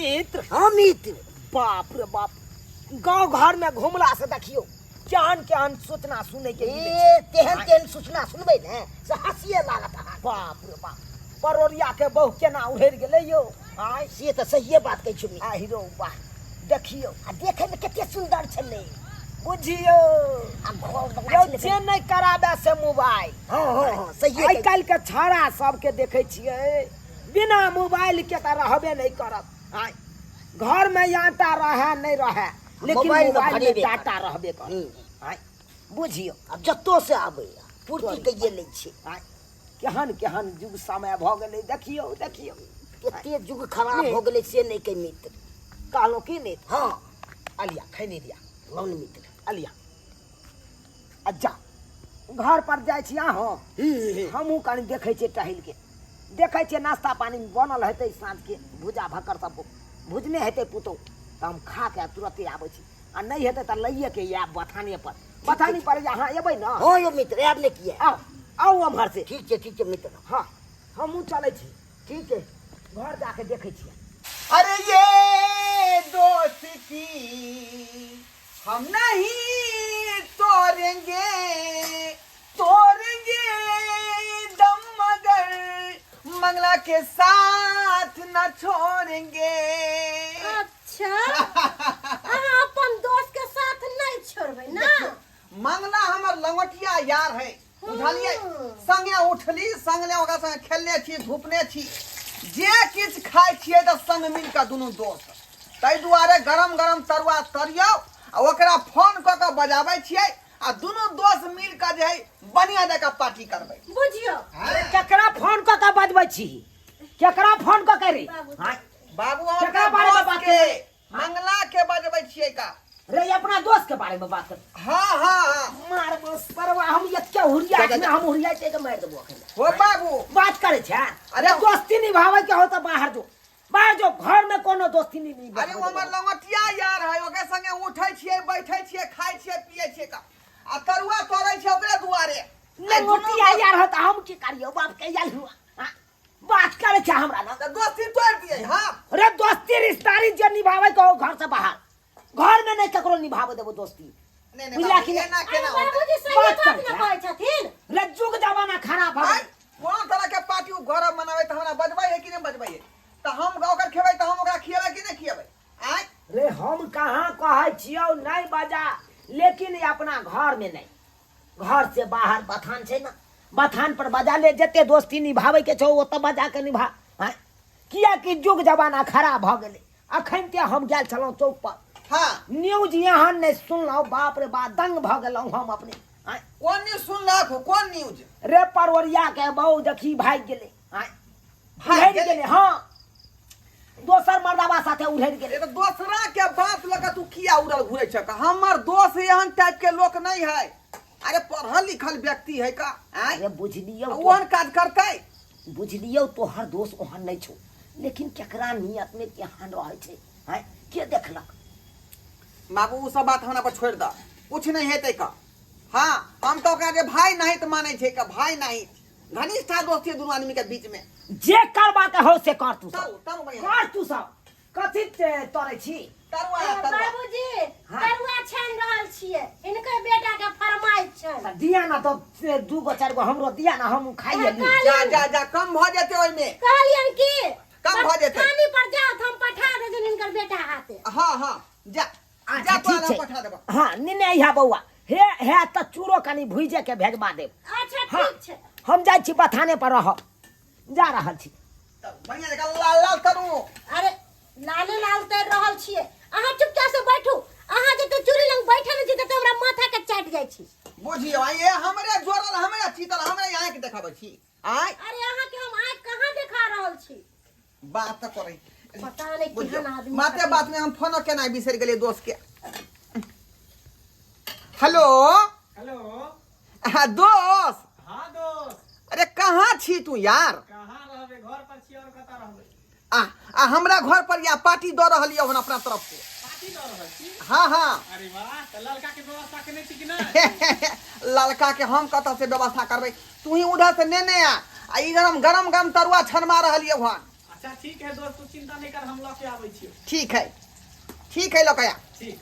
मित्र। हाँ मित्र। बाप रे बाप, गांव घर में घुमला से देखियो केहन केहन सूचना सुने के मिले ए तेहन तेहन सूचना सुनबै ने से हंसिए लागत है। बाप रे बाप, परोरिया के बहु केना उड़ि गेलै यो। आय से तो सहिए बात कहै छी। आ हीरो वाह, देखियो आ देखे में कते सुंदर छलै। बुझियो आ घर यो जे नहीं कराबे से मोबाइल। हाँ सहिए। आइ काल्हि के छौड़ा सबके देखे छियै बिना मोबाइल के तऽ रहबे नहीं करत। आय घर में आटा रहे नहीं रहे लेकिन मोबाइल में मोबाइल में भरेबे डाटा रहबे कर। आय बुझियो अब जत्तो से आबै पूर्ति कइए लै छै। आय केहन केहन युग समय भऽ गेलै, देखियो देखियो कते युग खराब हो गेलै से नहीं कह मित्र। कहलो की नहीं। हाँ अलिया खैनी दिया लौन मित्र। अलिया अच्छा घर पर जाइ छी अहाँ, हमहूँ कनि देखै छियै टहल के, देखै छियै नाश्ता पानी बनल हेतै साँझ के, भुजा भक्कर सब भुजने हेतै पुतौ तऽ हम खा के तुरंते आबै छी। आ नहीं हेतै तऽ लइए के आयब बथाने पर। बथानी पर अहाँ एबै ने? हाँ यो मित्र आब ने किए। आओ आओ अमहर से। ठीक छै मित्र। हाँ हमहूँ चलै छी। ठीक छै, घर जाके देखै छियै। अरे ये दोस्ती हम नहीं तोड़ेंगे, तोड़ेंगे दम मगर मंगला के साथ न छोड़ेंगे। अच्छा अहाँ अपन दोस्त के साथ नहीं छोड़बै ना? मंगला हमर लंगोटिया यार है, बुझलिए? संगे उठली, संगे ओकरा संगे खेलने छी, धूपने छी, जे किछ खाइ छियै तऽ संग मिल कऽ दुनू दोस्त। ताहि दुआरे गरम गरम तरुआ तरियौ आ ओकरा फोन कऽ के बजाबै छियै आ दुनू दोस्त मिल कऽ जे है बढ़िया जकाँ पार्टी करबै। बुझियो केकरा फोन कऽ के बजबै छी? केकरा फोन कऽ के रे? हाँ बाबू केकरा हमर बारे में दोस्त बात के करै? मंगला के बजबै छियै का? रे अपना दोस्त के बारे में बात कर। हाँ मार परवा हम एके हुरिया में हम हुरिया के मार देबो अखन। हो बाबू। बात करे छै? अरे दोस्ती निभावे के हो त बाहर जो, बाहर जो, घर में कोनो दोस्ती नहीं निभावे। अरे वो हमर लंगोटिया यार है, ओकरे संगे उठै छियै, बैठै छियै, खाइ छियै, पियै छियै का आ तरुआ तोड़ै छै ओकरे दुआरे। लंगोटिया यार हो त हम की करियो? बाप के यार हुआ। हाँ? बात करे छै हमरा ना? तऽ दोस्ती तोड़ दिए। हाँ अरे दोस्ती रिश्तेदारी जे निभावे के हो घर से बाहर, घर में नहीं ककरो निभावे देबो दोस्ती। नहीं बुझला कि केना नहीं? केना होतै? बाबूजी सही बात बात कर न छै। कहै छथिन। रे जुग जमाना खराब हो आय गेल। कोनो तरह के पार्टी घर मनावे त हमरा बजबै है कि नहीं बजबै है? त हम ओकर खेबै त हम ओकरा खियेबै कि नहीं खियेबै? आय रे हम कहाँ कहै छियौ नहीं बजा, लेकिन अपना घर में नहीं, घर से बाहर बथान छै ना, बथान पर बजा ले। जते दोस्ती निभावे के छौ ओतऽ बजा के निभा। हाँ? किया कि युग जमाना खराब भ गेलै। अखन ते हम गेल छलहुँ चौक पर, हाँ न्यूज यहाँ नहीं सुनलहुँ, बाप रे बाप दंग भ गेलहुँ हम अपने। हाँ? कोन न्यूज सुनलक हो? कोन न्यूज? रे परोरिया के बहु देखी भाग गेलै। हाँ? भागि उड़ि गेलै? गेलै। हाँ दोसर मर्दावा साथे उड़ि गेलै। ए त दोसरा के बात लगा तू किया उड़ल घुरै छ? हमर दोस्त एहन टाइप के लोक नहीं है। अरे पढ़ल लिखल व्यक्ति है का? आय अरे बुझलियौ ओहन काज करतै? बुझलियौ तोहर दोस्त ओहन नहीं छौ, लेकिन केकरा नियत में केहन रहे छै? हैं? के देखलक? बाबू उ सब बात हमरा पर छोड़ द, कुछ नहीं हेतै का। हाँ हम तो ओकरा जे भाई नहीं त मानै छै का, भाई नहीं घनिष्ठा दोस्ती दुनू आदमी के बीच में। जे करबा के हो से कर तू सब। तरू भैया कर तू सब। कथी तोरे छी? तरुआ बाबूजी हाँ। तरुआ छानि रहल छियै, इनकर बेटा के फरमाइश छै। दिया ना तो दू गो चार गो हमरो दिया ना, हम खाई ली। जा कम भ जेतै ओइ में। कहलियन की कम भ जेतै। थानी पर जाओ हम पठा देजन इनकर बेटा हाथे। हाँ जा अच्छा तो ठीक पठा छै। देबो। हाँ निने यहाँ बौआ हे त चूरो कनी भुइजे के भेजबा देब। अच्छा हाँ ठीक छै। हम जाइ छी बथाने पर रह, जा रहल छी। बढ़िया जका लाल लाल करू। अरे लाले लाल तर रहल छियै, अहाँ चुपचाप से बैठू। अहाँ जते चूड़ी लंग बैठल छी तते हमरा माथा के चाटि जाइ छी। बुझियो ये हमरे जोरल, हमरे चीतल, हमरे आंख देखाबै छी। आय अरे अहाँ के हम आँख कहाँ देखा रहल छी? बात त करै पता नहीं केहन आदमी। माते बात में हम फोनो केना बिसर गेलिए दोस्त के। Hello hello. दोस्त। हाँ दोस्त। अरे कहाँ छी तू यार? कहाँ रहबे? घर पर छी और कतऽ रहबे? आ हमरा घर पर या पार्टी द रहल यऽ अपना तरफ से। पार्टी दऽ रहल छी? हाँ अरे वाह, त लड़का के व्यवस्था केने छी कि नहीं? लड़का के हम कतऽ से व्यवस्था करबै? तू ही उधर से नेने आ इधर हम गरम गरम तरुआ छनमा रहल ये वहाँ। आ अच्छा ठीक है दोस्त, तू चिंता नहीं कर, हम लऽ के आबै छियै। ठीक है लकया ठीक।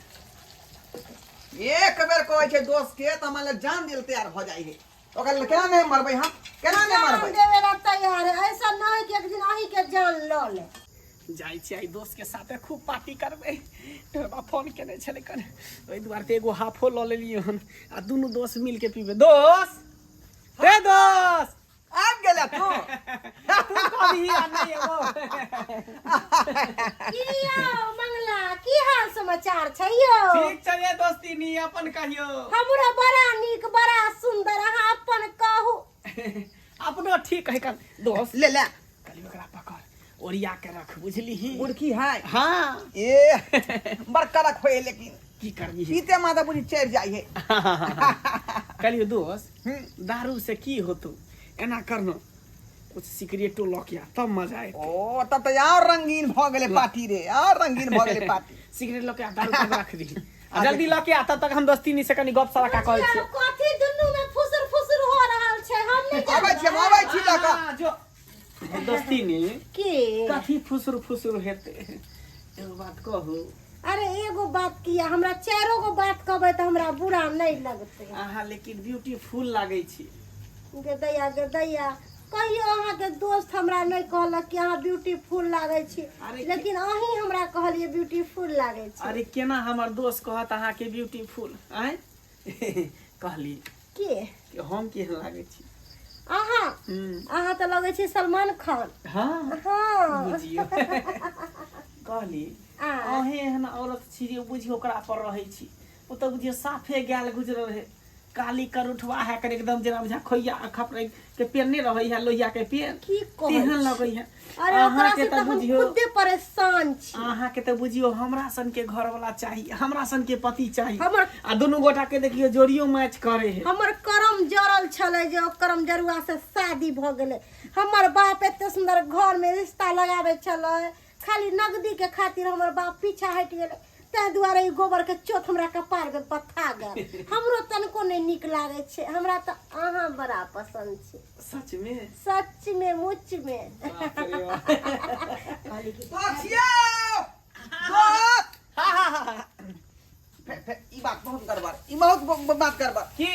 एक बेर कहै छै दोस्त के त हमरा जान दिल तैयार भ जाइ है। ओकर केना नहीं मरबै हम, केना नहीं जान मरबै। देवे ला तैयार है, ऐसा न है कि एक दिन अही के जान ल ले। जाइ छी आई दोस्त के साथे खूब पार्टी करबै। तोरा फोन केने छलै कन, ओहि दुआरे ते एगो हाफो लऽ लेलियै हन आ दुनू दोस्त मिल के पीबे। दोस्त रे दोस्त आब गेला तू। तू कभी आ नहीं एगो। की यौ मंगला, की हाल समाचार छै यौ? ठीक छै ये दोस्ती नी, अपन कहियो। हमरा बड़ा नीक, बड़ा सुंदर, अहाँ अपन कहू। अपनो ठीक है कल दोस्त। ले ले कली ओकरा पकड़, ओरिया के रख, बुझली? उड़की है। हाँ ए बड़का रख होए लेकिन की करबी। पीते माता बुझी चढ़ जाइ है। कलियो दोस्त, दारू से की होतो, एना करनो कुछ सिगरेटो लऽ के आ, तब मजा आए। ओ तब तो और रंगीन भ गेले पार्टी रे, और रंगीन भ गेले पार्टी। सिगरेट लऽ के आ, दारू तब रख दी आ जल्दी लऽ के आ, तब तक हम दोस्ती नी से कनी गप सरा का कहै छियै। कथी दुन्नू में फुसुर फुसुर हो रहल छै, हम नहीं आबै छी लका। हाँ, जो दोस्ती नी की? कथी फुसुर फुसुर हेते, एगो बात कहू। अरे एगो बात किया, हमरा चारो गो बात कहबै तो हमरा बुरा नहीं लगते। अहाँ लेकिन ब्यूटीफुल लागै छी। गे दैया, कहियो अहाँ के दोस्त हमरा नहीं कहलक कि अहाँ ब्यूटीफुल लागे छी, अरे लेकिन अहीं हमरा कहलिए ब्यूटीफुल लागे छी। अरे केना हमर दोस्त कहत अहाँ के ब्यूटीफुल आय कहली के कि हम केहन लागै छी। अहाँ तो लगे छी सलमान खान। हाँ हाँ बुझियो। कहली अहे एहन औरत छी जे बुझियो ओकरा पर रहै छी, ओ तऽ बुझियो साफे गाल गुजरल रहे, काली कर उठवा है कर एकदम जेना बुझा खोइया खपरे के पेन नहीं रहै है, लोहिया के पेन की कहै तेहन लगै है। अरे ओकरा अहाँ से के तो तऽ हम बुझियो, खुदे परेशान छी। अहाँ के तऽ बुझियो हमरा सन के घर वाला चाहिए, हमरा सन के पति चाहिए, हमर आ दुनू गोटा के देखियो जोड़ियो मैच करे है। हमर करम जरल छले जे करम जरुआ से शादी भ गेले। हमर बाप एते सुंदर घर में रिश्ता लगावे छले, खाली नगदी के खातिर हमर बाप पीछा हट गेले। ते दुआरे ई गोबर के चोथ हमरा कपार पे बथा गेल। हमरो तनको नहीं निक लागे छे, हमरा तो अहाँ बड़ा पसंद छे। सच में सच में मुच में। बाप रे बाप। बचियो दोस्त। ई बात बहुत गड़बड़, ई बहुत बात गड़बड़। की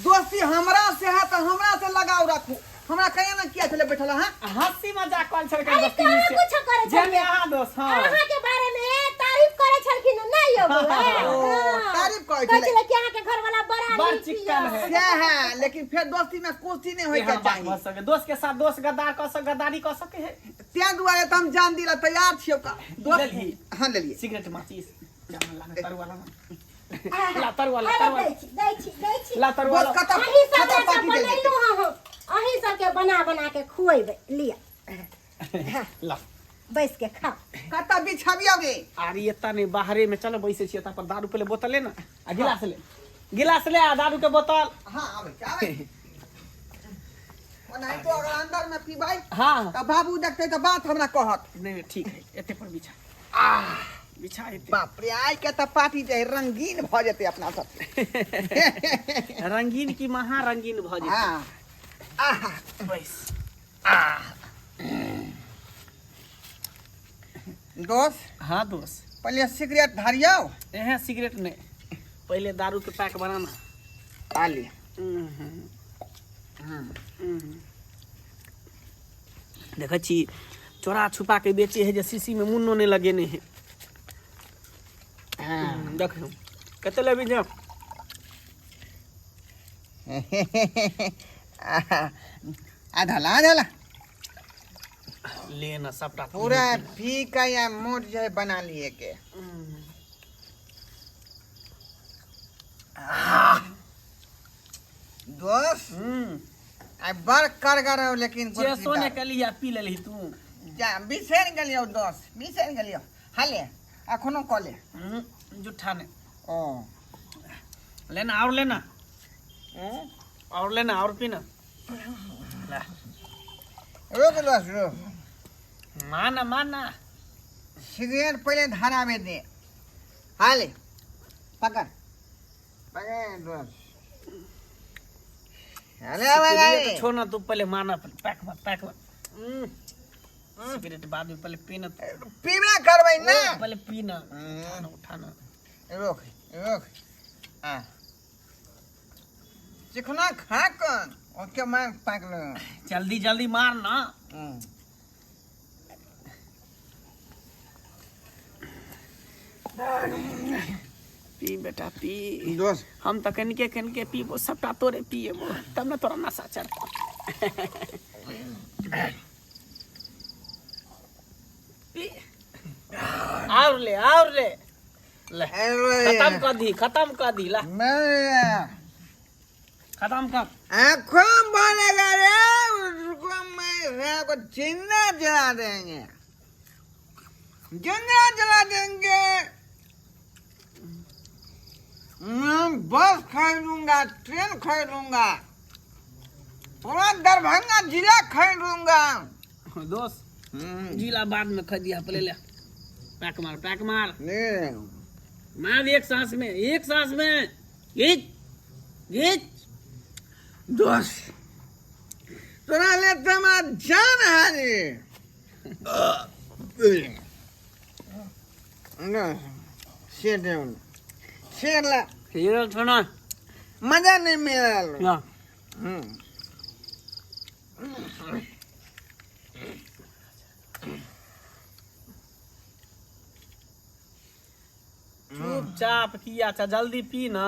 दोस्ती हमरा से है तो हमरा से लगाव रखू। हमरा कहिया ना किया चले बैठल है। हंसी मजाक कल छल अरे दोस्ती कहाँ से कुछ करे जेने छलिए? अहाँ दोस्त। हाँ अहाँ के बारे में तारीफ करे छलखिन नहीं यो तारीफ कहै कहै छलै। छलै कि अहाँ के घर वाला बड़ा बड़ नीक चिक्कन है। से है, लेकिन फिर दोस्ती में कुश्ती नहीं होय के एहन बात चाहिए। भऽ सके, दोस्त के साथ दोस्त गद्दारी कर सके है। त्या दुआरे तो हम जान दिला तैयार छियो का लेलिही? दोस्त। हां ले लिए। सिगरेट माचिस जान लागे तरुआ ला अरे ला तरुआ दै छी ला तरुआ दोस्त कत अहीं सब कत सब पार्टी दे बनैलो देते। हम, अहीं सब के बना के खुएबै, लिया ला बैस के खा। कत बिछाबियो गे। आरी एता नहीं बाहरे में चलो बैसे छिए, पर दारू पहले बोतल ले ना आ गिलास ले आ दारू के बोतल। हां आवे नहीं तो अगर अंदर में पीबाई हाँ त बाबू देखते तो बात हमरा कहत। नहीं ठीक है, एते पर बिछा बिछा एते। बाप रे आई के त पार्टी जे रंगीन भ जेते अपना सब। रंगीन की महा रंगीन भ जेतै। हां आहा बैस दोस्त हाँ दोस्त, पहले सिगरेट धारियो। एहे सिगरेट नहीं, पहले दारू के पैक बनाना। आ ले। देखै छी चोरा छुपा के बेचे है, जे शीशी में मुन्नो नहीं लगेने है। देखो कते लेबी जा। आधा लेना सबटा पूरा पी का या मोट जो है बना लिए के। दोस्त आई बड़ करगर हो, लेकिन जे सोने के लिए पी लेली तू। जा बिसर गेलियो दोस्त, बिसर गेलियो। हाले अखनो कले जुठा ने ओ लेना और लेना और लेना और पीना। रुक दोस्त रुक। माना माना सिगरेट पहले धारा में दे। हाले पकड़ पकड़ दोस्त। हाले सिगरेट छोड़ ना, तू पहले माना पैक मत। सिगरेट बाद में पहले पीना पीबे करबै ना पहले पीना उठाना रोक रोक चिकना खा कर ओके मैं पाक ले जल्दी जल्दी मार ना पी बेटा पी दोस्त हम तो कनके पीबो सबटा तोरे पिएबो तब ना तोरा नशा चढ़ता पी और ले ले खत्म कर दी ला मैं खत्म कर आँखों बोलेगा रे उसको मैं को जिंदा जला देंगे जिंदा जला देंगे मैं बस खरीदूंगा ट्रेन खरीदूंगा पूरा दरभंगा जिला खरीदूंगा दोस्त जिला बाद में खदिया पहले ले पैक मार मार एक सांस में गीत दोस्त तोरा ले तमा जान हारी शेर डाउन शेर ला हीरो सुनो मजा नहीं मिला ना चुपचाप किया था जल्दी पी ना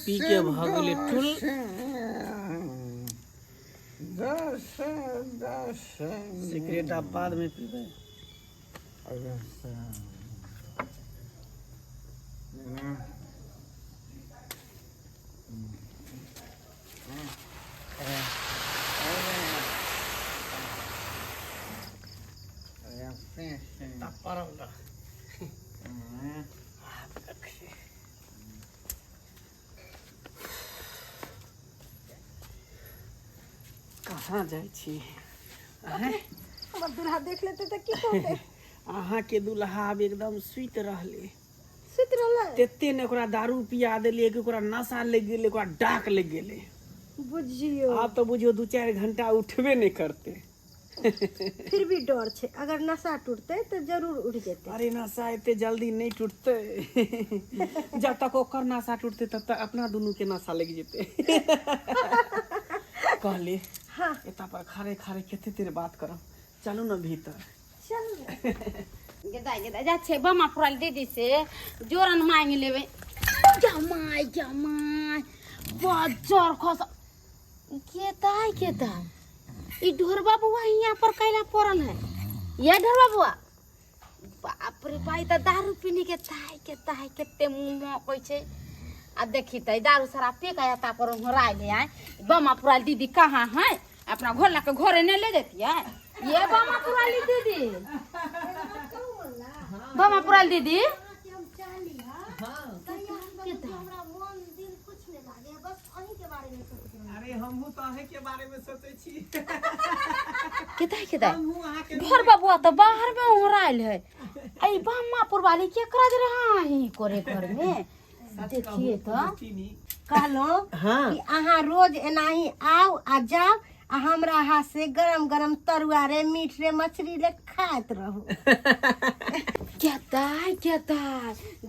पी के भगले ठुल सिगरेट आप बाद में पीबे कहाँ जाइ छी हमर दूल्हा देख लेते तो की कहते अहाँ के दूल्हा आब एकदम सुत रहले सुत रहले तेते ने ओकरा दारू पिया देलिए कि ओकरा नशा लग गेले ओकरा डाक लग गेले बुझियो आप तो बुझियो 2-4 घंटा उठबे नहीं करते फिर भी डर छे अगर नशा टूटते तो जरूर उठ जेते अरे नशा इतने जल्दी नहीं टूटते जब तक ओकर नशा टूटते तब तक अपना दोनों के नशा लग जेते कहले हाँ एता पर खड़े केते देर बात करब चलू ना भीतर चल गेदा जा छे बमा पुराल दीदी से जोरन मांग लेवे जमाई बजर खस केता ई ढोर बाबुआ यहाँ पर कैला पड़ल है ये ढोर बाबुआ बाप रे भाई त दारू पीने के ताई केते मुंह कोइ छे आ देखी त दारू शराब पी के आता पर होराय ले आए बमा पुराल दीदी कहाँ है अपना घर ला के घरे ने ले देती है ये बमा पुराल दीदी बमा पुराल दीदी अरे हमहू तो अहे के बारे में सोचे छी केता घर बाबुआ तो बाहर में ओहराइल है आई बम्मापुर वाली के कर रहा ही करे घर में देखिए तो कहलो कि अहाँ रोज एनाही आओ आ जाओ आ हमरा हाथ से गरम गरम तरुआ रे मीठ रे मछली ले खात रहो केता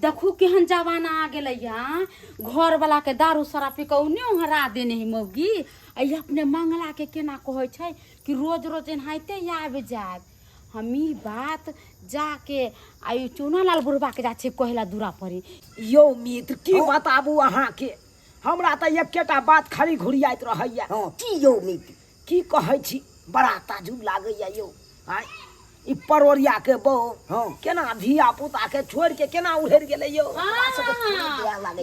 देखू केहन जमाना आ गेलै यहाँ घर वाला के दारू शराब पी के उन्ने ओहरा देने ही मौगी आई अपने मंगला के केना कहै छै कि रोज रोज एनाहिते आबि जायब हम ई बात जाके आई चूनालाल बुढ़बा के जा छै कहला दूरा परी यौ मित्र की बताबू अहाँ के हमरा त एकेटा बात खाली घुरियाइत रहैया की यौ मित्र की कहै छी बड़ा ताजुब लागैया यौ आय ई परोरिया के बहू हाँ। केना धिया पुता के छोड़ के केना उड़ेर गेले यो हाँ,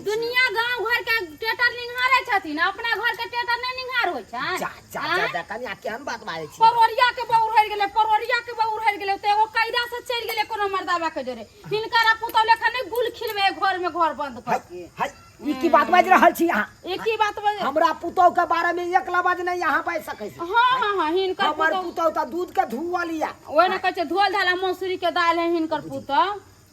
दुनिया गांव घर के टेटर निंघारे छथिन, अपना घर के टेटर नहीं निंघार होय छै। जा जा जा जा कन्या केहन बात बाजै छी परोरिया के बहू उड़ेर गेले, परोरिया के बहू उड़ेर गेले, तो एगो कैदा से चल गेले कोनो मर्दावा के जोरे। हिनकर पुतौ लेखा नहीं गुल खिलवे घर में घर बंद कर के। हाय ई की बात बाज रहल छी अहाँ? एक ही बात बजे। हमरा पुतौ के बारे में एक लबाज नहीं यहाँ बाज सकै छी। हाँ, हिनकर हमर पुतौ पुतौ त दूध के धुआ लिया ओए न कहै छै धोल धाला मौसरी के दाल है हिनकर पुतौ।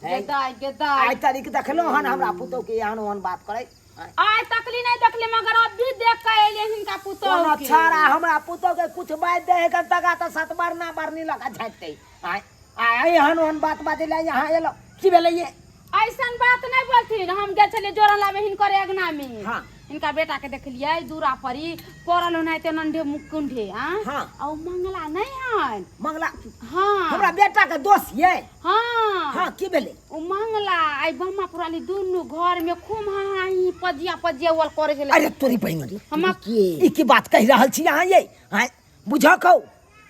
के दाल आइ तारीख देखलो हन हमरा पुतौ के एहन ओहन बात करे आज तकली नहीं देखले, मगर अब भी देख के एले हिनका पुतौ कोनो के। छाड़ा हमरा पुतौ के कुछ बाज दे है तगा त सात बार ना बार नहीं लगा झाटते। आइ आइ एहन ओहन बात बाजेला यहाँ एलो की भेलै ये? ऐसन बात नहीं बोलथिन। हम गेल छलिए जोरला में हिनकर अंगना में। हाँ। इनका बेटा के देखलिए दूरा परी पड़ल होनाइते नंढे मुकुंढे। हाँ। और मंगला नहीं है। मंगला हाँ हमरा बेटा के दोस्त ये। हाँ हाँ की भेलै? ओ मंगला आई बम्मा पुराली दुनु घर में खूब हाही पजिया वल करे छले। अरे तोरी बहिन हम ई की बात कह रहल छी अहाँ ये? आइ बुझ कौ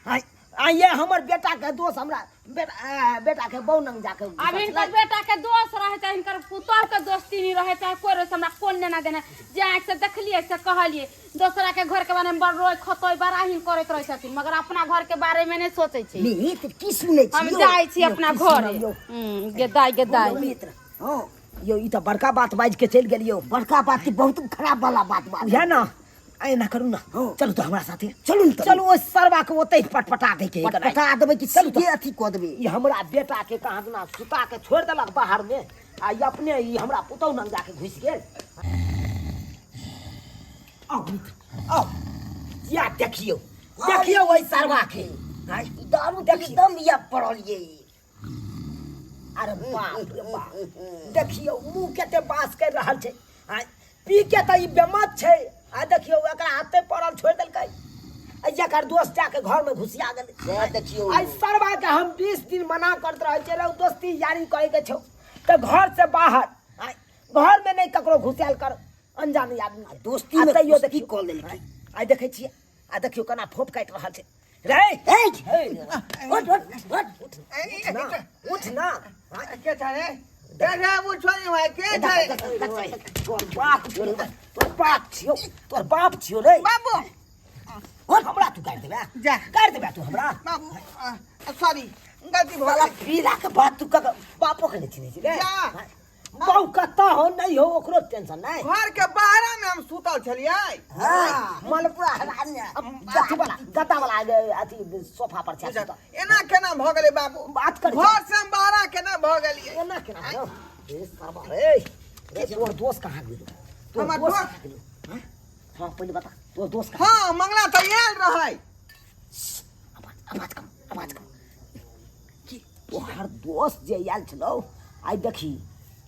आइ ये हमर बेटा के दोस्त हमरा बेटा के बौ नंग जाके अब इनकर बेटा के दोस्त रहे चाहे इनकर पुतौह के दोस्ती नहीं रहे चाहे कोई रहे, हमरा कोन लेना देना। जे आँख से देखलिए से कहलिए दोसरा के घर के बारे में बड़ रोय खतोय बराही करैत रहे छथिन, मगर अपना घर के बारे में नहीं सोचे छी। नहीं तो की सुने छी हम जाई छी अपना घर। गेदाई मित्र हां यो ई त बड़का बात बाज के चल गेलियो। बड़का बात की बहुत खराब वाला बात बात है ना? आए ना करू ना चलू तो हमरा साथे चलू न चलू ओ सरवा के ओतै पटपटा दे के पटा देबै कि सीधे अथी क देबै। ई हमरा बेटा के कहां ना सुता के छोड़ देलक बाहर में आ ई अपने ई हमरा पुतौ नंग जाके घुस गेल। आओ मित्र आओ या देखियो ओइ सरवा के दारू एकदम या पड़ल ये। अरे बाप रे बाप देखियो मुंह केते बास कर रहल छै। आ पी के त ई बेमत छै। आ देखियो एकरा हाथे पड़ल छोड़ देलकै। जकर दोस्त जाके घर में घुसिया गेल। देखियो आई सरवा के हम 20 दिन मना करत रहे छै रे दोस्ती यारी करे के छौ त घर से बाहर घर में नहीं ककरो घुसियाल कर अनजान आदमी दोस्ती में तैयो दोस्ती देखियो कॉल देलकै। आई देखे छियै आ देखियो केना फोप काट रहल छै रे। उठ ना के थारे के वो छोरी भाई के थारे तोर बाप छियो रे बाबू हमरा तू काट देबे जा काट देबे तू हमरा बाबू सॉरी गलती भ साला गेल। पीला के बात तू का बापो के नहीं चिन्है छी रे। जा। बहु कत्ता हो नहीं हो ओकरो टेंशन नहीं। घर के बाहर में हम सुतल छलिए। हां मलपुरा अथी वाला गद्दा वाला अथी सोफा पर छै एना केना भ गेलै बाबू? बात कर घर से हम बाहर केना भ गेलिए? एना केना हो ए सरबा रे तोर दोस्त कहां गेलो? तोर हमर दोस्त दोस्त- कहां गेलो? हां पहले बता तोर दोस्त कहां? हाँ मंगला तो आयल रहे। आवाज कम की तोहर दोस्त जे आयल छलो आई देखी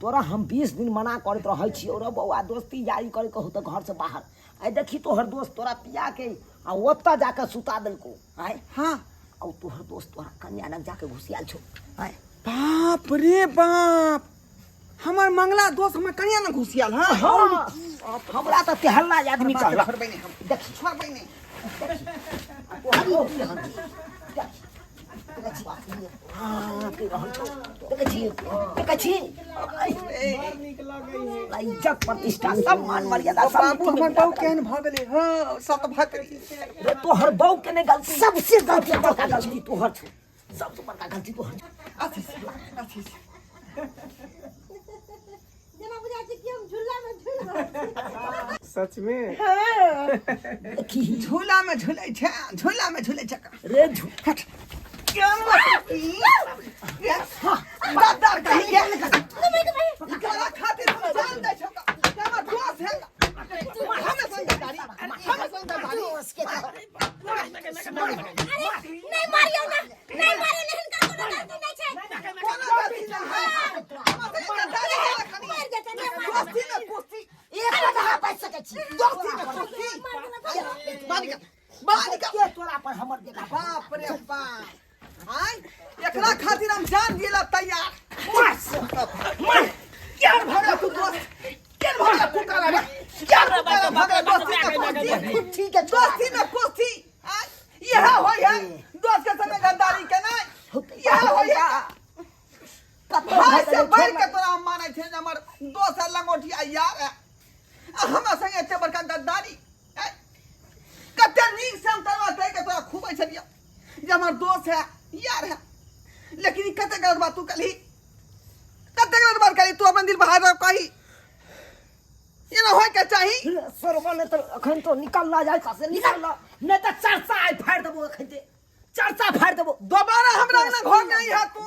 तोरा हम 20 दिन मना करत रहै छी और बौआ दोस्ती यारी करे कहू त घर से बाहर आई देखी तोहर दोस्त तोरा पिया के आ ओत्ता जाके सुता देलको। आय हाँ और तोहर दोस्त तोरा कन्या लग जाके घुसियाल छो। आय बाप रे बाप हमर मंगला दोस्त हमर कनिया न घुसियाल। हाँ हमरा त तेहल्ला आदमी कहला छोड़बै नहीं हम देखी छोड़बै नहीं। इज्जत प्रतिष्ठा सब मान मर्यादा सब बाबू हमर बहू केहन भ गेलै? हाँ सब भतरी रे तोहर बहू के नहीं गलती सबसे बड़का गलती तोहर छौ। सबसे बड़का गलती तोहर छौ। अच्छे से जेना बुझाइ छै कि हम झूला में झूल रहल छी। सच में देखी झूला में झूले छै झूला में झूले छै। रे झूठ गद्दार कहीं गेल इकरा खातिर हम जान दै छौ। हमर दोस्त है हमें संग गद्दारी हमें संग गद्दारी नहीं मारियो ना, नहीं मारियो ना, हिनका कोनो गलती नहीं छै। कोनो गलती नहीं है। हमर संग गद्दारी है खनी मार देता नहीं मार। दोस्ती में कुश्ती एक जगह बैठ सकै छी। दोस्ती में कुश्ती बालिका के तोरा पर हमर बेटा बाप रे बाप। आय एकरा खातिर हम जान दिला तैयार। मार क्या भगा तू दोस्त क्या भगा तू करा रे क्या भगा दोस्ती में कुश्ती ठीक है दोस्ती में कुश्ती। आय यह होय है दोस्त के संग गद्दारी के नहीं आ यार है हमरा संगे एते बड़का गद्दारी कते नीक से हम करवा दे के तोरा खूब छलिया जे हमर दोस्त है यार है लेकिन ई कते गलत बात तू कली कते गलत बात कली तू अपन दिल बाहर रख कही ये ना होय के चाही सरवा ने तो अखन तो निकल ना जाए से निकल ना नहीं तो चर्चा आई फाड़ देबो अखन ते चर्चा फाड़ देबो दोबारा हमरा ना घर में आई है तू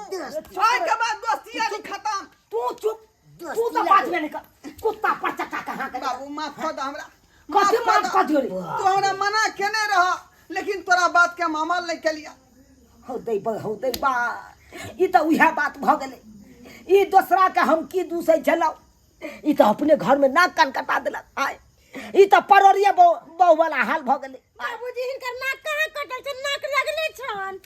छाय के बाद दोस्ती यारी खत्म तू चुप तू तो बात में निकल कुत्ता पचका कहां के बाबू माफ कर दे हमरा कथि माफ कर दियो रे तू हमरा मना केने रह लेकिन तोरा बात के मामल नहीं केलिया हो दे बा ई तो उहा बात भ गेले ई दूसरा के हम की दूसै झलाओ ई तो अपने घर में नाक कान कटा देलक आय ई तो परोरिया बहु वाला हाल भ गेले बाबूजी हिनकर नाक कहाँ कटल छै नाक लगले छन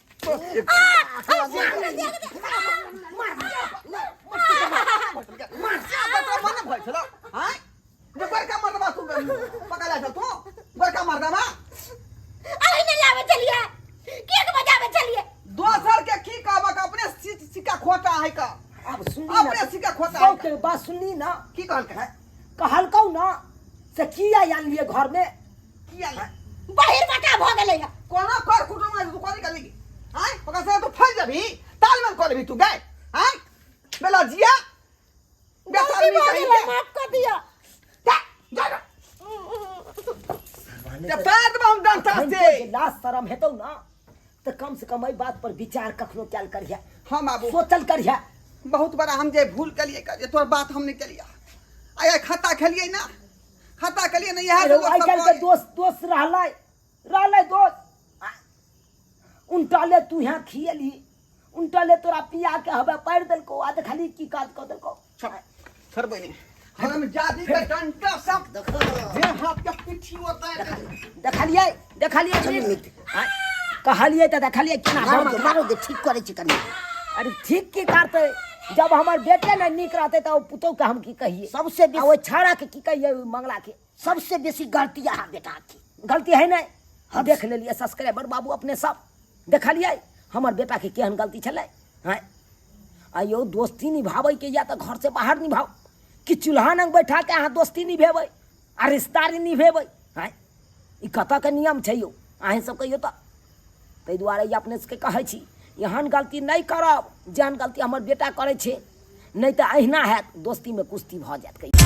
मना भइ छलो हां जे बड़का मर्दबा तू पकड़ा छ तू बड़का मर्दबा अरे ने लावे चलिए केक बजावे चलिए दोसर के की कहबा के अपने सिक्का खोटा है का अब सुनी अपने ना सिक्का खोटा कौ है के बात सुनी ना की कहल के कहल कौ ना से किया आन लिए घर में किया बहिर बटा भ गेलै कोना कर कुटुम में तू कोनी करेगी हां ओका से तू फल जाबी तालमेल कर लेबी तू गए हां बेला जिया बेसार नहीं कहीं माफ कर दिया जा जब पैर में हम डंटा से लाश शरम हेतौ ना तो कम से कम ई बात पर विचार कखनो कैल करिया हम बाबू सोचल करिया बहुत बड़ा हम जे भूल कलिए कर तोर बात हम नहीं कलिया आया खाता खेलिए ना खाता खेलिए ना यह आई काल के दोस्त रहले दोस्त उनटाले तू यहाँ खियली उनटाले तोरा पिया के हबे पैर देलको आ खाली की काज क देलको सर बनी हम जादी का डंटा सब जे हाथ के पिठी होता है देखलिए कहलिए तो देखलिए केना मारो दे ठीक करे छी कनी अरे ठीक की करते जब हमार बेटे ने निक रहते तो पुतौ के हम की कहिए सबसे आ वो छाड़ा के की कहिए मंगला के सबसे बेसी गलती यहाँ बेटा की गलती है नहीं हम देख लेलिए सब्सक्राइबर बाबू अपने सब देखलिए हमार बेटा के केहन गलती छलै हैं आयो दोस्ती निभावे के या तो घर से बाहर निभाओ कि चूल्हा नंग बैठा के अहाँ दोस्ती निभेबै आ रिश्तेदारी निभेबै हैं ई कतऽ के नियम छै यौ अहें सब कहियो तऽ ताहि दुआरे ई अपने सबके कहै छी एहन गलती नहीं करब जेहन गलती हमर बेटा करै छै नहीं तो अहिना हैत दोस्ती में कुश्ती भऽ जायत कहियो